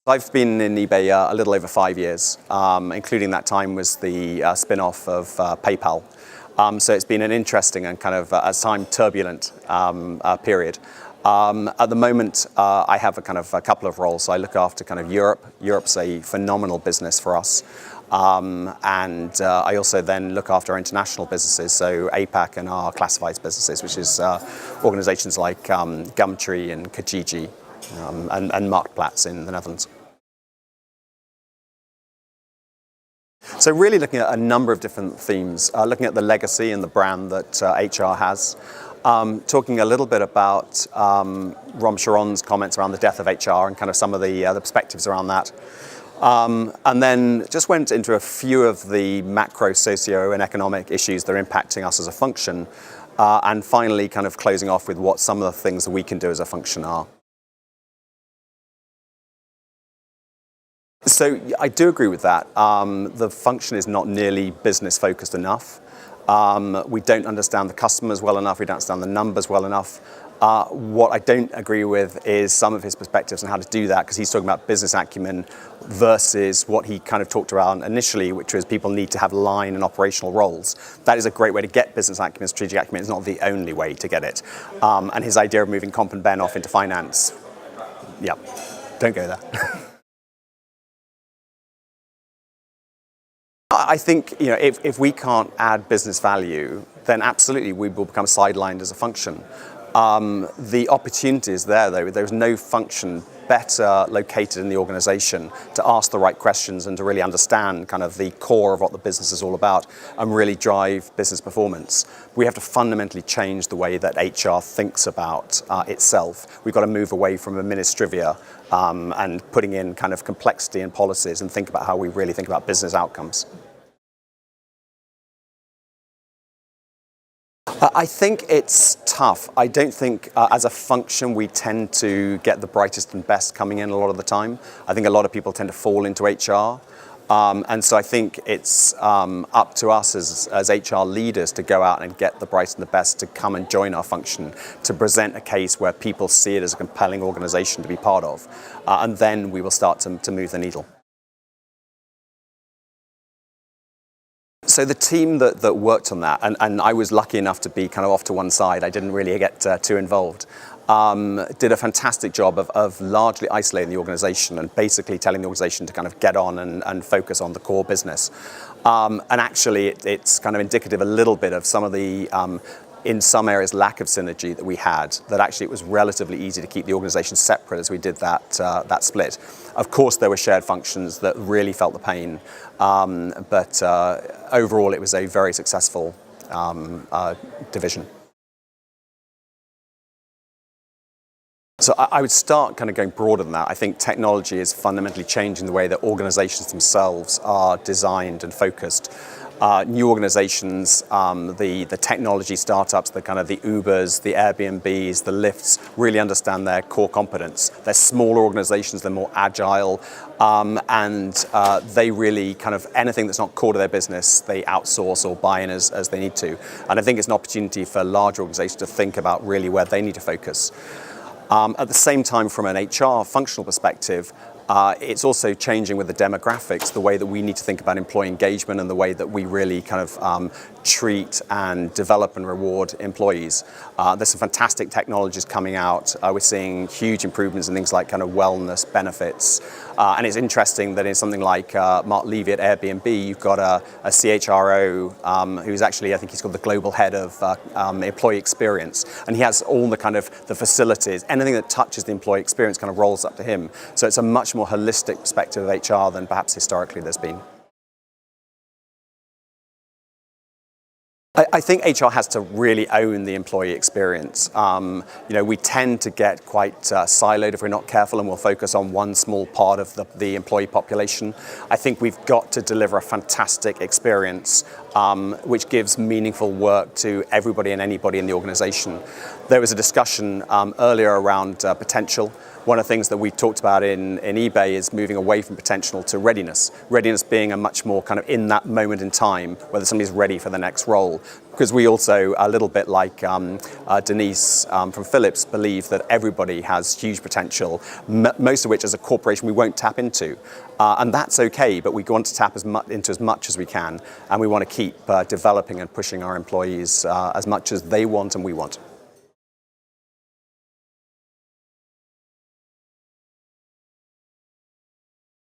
I've been in eBay a little over 5 years, including that time was the spin-off of PayPal. So it's been an interesting and kind of, at times, turbulent period. At the moment, I have a couple of roles. So I look after kind of Europe. Europe's a phenomenal business for us. And I also then look after our international businesses, so APAC and our classifieds businesses, which is organizations like Gumtree and Kijiji and Marktplaats in the Netherlands. So really looking at a number of different themes, looking at the legacy and the brand that HR has, talking a little bit about Ram Charan's comments around the death of HR and kind of some of the perspectives around that. And then just went into a few of the macro socio and economic issues that are impacting us as a function, and finally kind of closing off with what some of the things that we can do as a function are. So I do agree with that. The function is not nearly business focused enough. We don't understand the customers well enough. We don't understand the numbers well enough. What I don't agree with is some of his perspectives on how to do that, because he's talking about business acumen versus what he kind of talked around initially, which was people need to have line and operational roles. That is a great way to get business acumen. Strategic acumen is not the only way to get it. And his idea of moving Comp and Ben off into finance, yeah, don't go there. I think if we can't add business value, then absolutely we will become sidelined as a function. The opportunity is there, though. There's no function better located in the organization to ask the right questions and to really understand kind of the core of what the business is all about and really drive business performance. We have to fundamentally change the way that HR thinks about itself. We've got to move away from administrivia and putting in kind of complexity in policies and think about how we really think about business outcomes. I think it's tough. I don't think as a function we tend to get the brightest and best coming in a lot of the time. I think a lot of people tend to fall into HR. And so I think it's up to us as HR leaders to go out and get the brightest and the best to come and join our function, to present a case where people see it as a compelling organization to be part of. And then we will start to move the needle. So the team that worked on that, and I was lucky enough to be kind of off to one side, I didn't really get too involved, did a fantastic job of largely isolating the organization and basically telling the organization to kind of get on and focus on the core business. And actually it's kind of indicative a little bit of some of the in some areas lack of synergy that we had, that actually it was relatively easy to keep the organization separate as we did that split. Of course there were shared functions that really felt the pain, but overall it was a very successful division. So I would start kind of going broader than that. I think technology is fundamentally changing the way that organizations themselves are designed and focused. New organizations, the technology startups, the kind of the Ubers, the Airbnbs, the Lyfts, really understand their core competence. They're smaller organizations, they're more agile, and they really kind of, anything that's not core to their business, they outsource or buy in as they need to. And I think it's an opportunity for large organizations to think about really where they need to focus. At the same time, from an HR functional perspective, it's also changing with the demographics, the way that we need to think about employee engagement and the way that we really kind of treat and develop and reward employees. There's some fantastic technologies coming out. We're seeing huge improvements in things like kind of wellness benefits. And it's interesting that in something like Mark Levy at Airbnb, you've got a CHRO who's actually, I think he's called the global head of employee experience. And he has all the kind of the facilities, anything that touches the employee experience kind of rolls up to him. So it's a much more holistic perspective of HR than perhaps historically there's been. I think HR has to really own the employee experience. We tend to get quite siloed if we're not careful, and we'll focus on one small part of the employee population. I think we've got to deliver a fantastic experience which gives meaningful work to everybody and anybody in the organization. There was a discussion earlier around potential. One of the things that we've talked about in eBay is moving away from potential to readiness. Readiness being a much more kind of in that moment in time, whether somebody's ready for the next role. Because we also, a little bit like Denise from Philips, believe that everybody has huge potential, most of which as a corporation we won't tap into. And that's okay, but we want to tap into as much as we can, and we want to keep developing and pushing our employees as much as they want and we want.